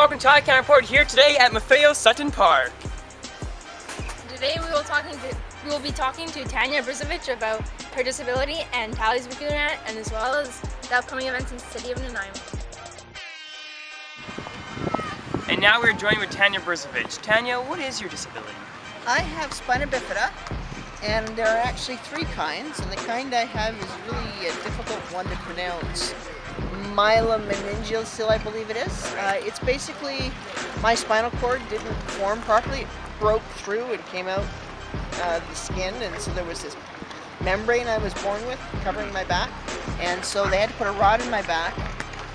welcome to Tali Campbell here today at Maffeo Sutton Park. Today we will be talking to Tania Brzovic about her disability and Tali's weekly rant, and as well as the upcoming events in the city of Nanaimo. And now we're joined with Tania Brzovic. Tania, what is your disability? I have spina bifida, and there are actually three kinds, and the kind I have is really a difficult one to pronounce. Myelomeningeal, I believe it is. It's basically my spinal cord didn't form properly. It broke through and came out the skin, and so there was this membrane I was born with covering my back, and so they had to put a rod in my back,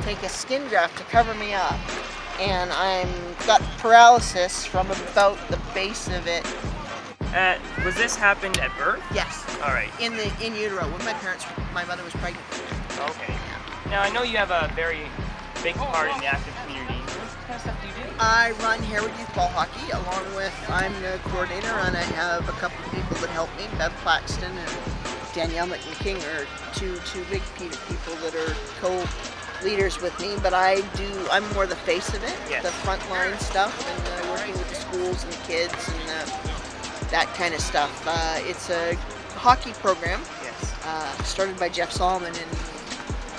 take a skin graft to cover me up, and got paralysis from about the base of it. Was this happened at birth? Yes. All right. In utero, when my mother was pregnant. Okay. Now I know you have a very big part in the active community. What kind of stuff do you do? I run Harewood Youth Ball Hockey, along with, I'm the coordinator, and I have a couple of people that help me. Bev Claxton and Danielle McKing are two big people that are co-leaders with me, but I'm more the face of it, yes. The frontline stuff, and working with the schools and the kids and that kind of stuff. It's a hockey program, yes. Started by Jeff Solomon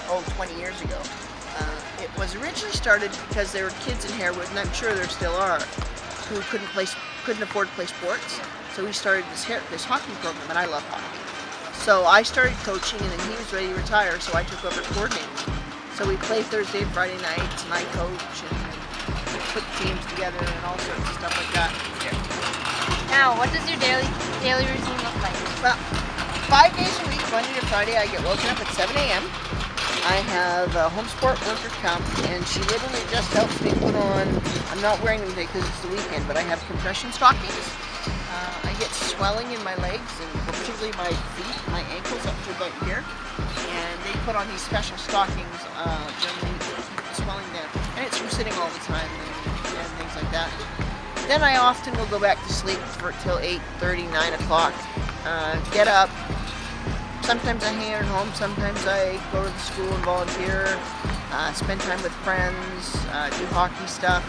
20 years ago. It was originally started because there were kids in Harewood, and I'm sure there still are, who couldn't afford to play sports. So we started this hockey program, and I love hockey. So I started coaching, and then he was ready to retire, so I took over coordinating. So we play Thursday and Friday nights, and I coach and put teams together and all sorts of stuff like that. Yeah. Now, what does your daily routine look like? Well, 5 days a week, Monday to Friday, I get woken up at 7 a.m. I have a home sport worker come, and she literally just helps me put on, I'm not wearing them today because it's the weekend, but I have compression stockings. I get swelling in my legs, and particularly my feet, my ankles up to about here, and they put on these special stockings generally to keep the swelling down. And it's from sitting all the time and things like that. Then I often will go back to sleep till 8:30, 9 o'clock. Get up. Sometimes I hang out at home, sometimes I go to the school and volunteer, spend time with friends, do hockey stuff.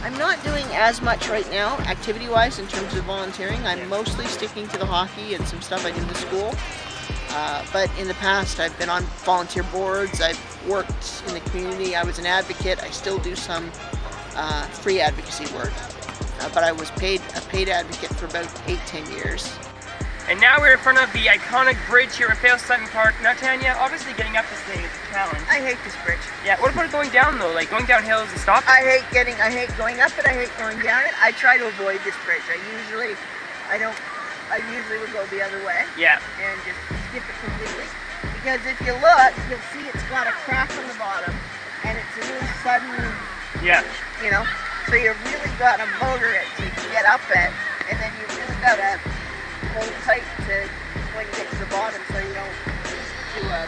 I'm not doing as much right now, activity-wise, in terms of volunteering. I'm mostly sticking to the hockey and some stuff I do in the school. But in the past, I've been on volunteer boards, I've worked in the community, I was an advocate, I still do some free advocacy work. But I was a paid advocate for about 8-10 years. And now we're in front of the iconic bridge here at Maffeo Sutton Park. Now Tania, obviously getting up this thing is a challenge. I hate this bridge. Yeah, what about going down though? Like going down hills and stop? I hate going up it, I hate going down it. I try to avoid this bridge. I usually would go the other way. Yeah. And just skip it completely. Because if you look, you'll see it's got a crack on the bottom, and it's a really sudden, yeah. You know, so you really got to motor it to get up it, and then you really got to hold tight to when you get to the bottom so you don't do a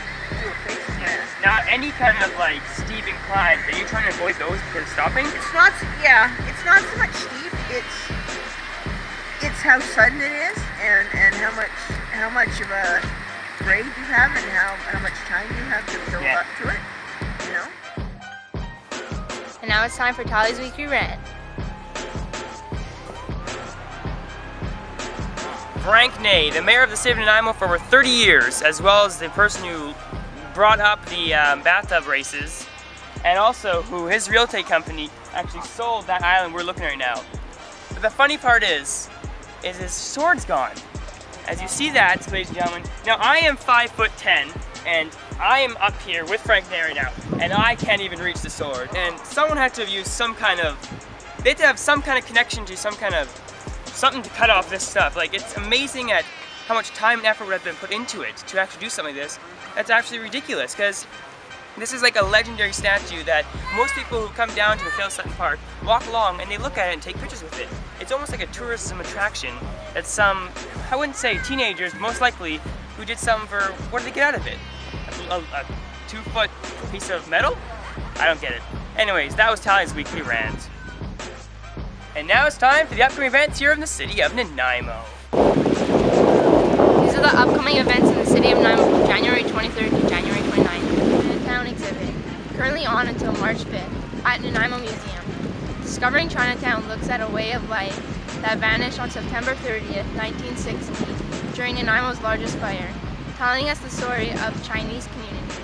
face plant. Now, any kind of like steep incline, are you trying to avoid those because of stopping? It's not so much steep. It's how sudden it is, and how much of a grade you have, and how much time you have to build up to it. You know. And now it's time for Tali's weekly rant. Frank Ney, the mayor of the city of Nanaimo for over 30 years, as well as the person who brought up the bathtub races, and also who his real estate company actually sold that island we're looking at right now. But the funny part is his sword's gone. As you see that, ladies and gentlemen, now I am 5'10", and I am up here with Frank Ney right now, and I can't even reach the sword. And someone had to have used they had to have some kind of connection to something to cut off this stuff. Like, it's amazing at how much time and effort would have been put into it to actually do something like this. That's actually ridiculous, because this is like a legendary statue that most people who come down to Maffeo Sutton Park walk along and they look at it and take pictures with it. It's almost like a tourism attraction that some, I wouldn't say teenagers, most likely, who did something for, what did they get out of it? A 2-foot piece of metal? I don't get it. Anyways, that was Tali's weekly rant. And now it's time for the upcoming events here in the city of Nanaimo. These are the upcoming events in the city of Nanaimo from January 23rd to January 29th. The town exhibit, currently on until March 5th at Nanaimo Museum. Discovering Chinatown looks at a way of life that vanished on September 30th, 1960 during Nanaimo's largest fire, telling us the story of Chinese community.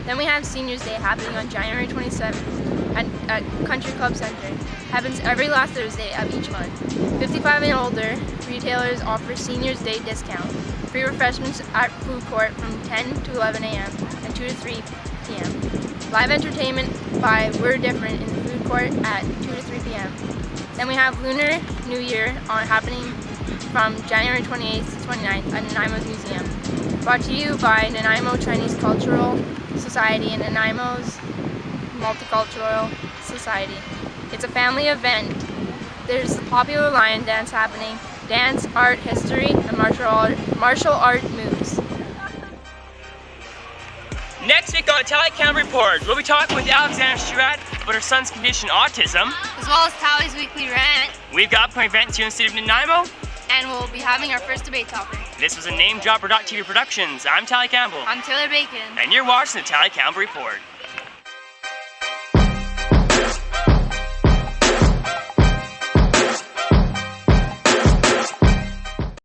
Then we have Seniors Day happening on January 27th at Country Club Center. Happens every last Thursday of each month. 55 and older retailers offer Seniors Day discount. Free refreshments at food court from 10 to 11 a.m. and 2 to 3 p.m. Live entertainment by We're Different in the food court at 2 to 3 p.m. Then we have Lunar New Year happening from January 28th to 29th at Nanaimo's Museum. Brought to you by Nanaimo Chinese Cultural Society and Nanaimo's Multicultural Society. It's a family event. There's the popular lion dance happening, dance, art, history, and martial art moves. Next week on the Tali Campbell Report, we'll be talking with Alexandra Stewart about her son's condition, autism. As well as Tali's weekly rant. We've got upcoming events here in the city of Nanaimo. And we'll be having our first debate topic. This was a Name Dropper.tv Productions. I'm Tali Campbell. I'm Taylor Bacon. And you're watching the Tali Campbell Report.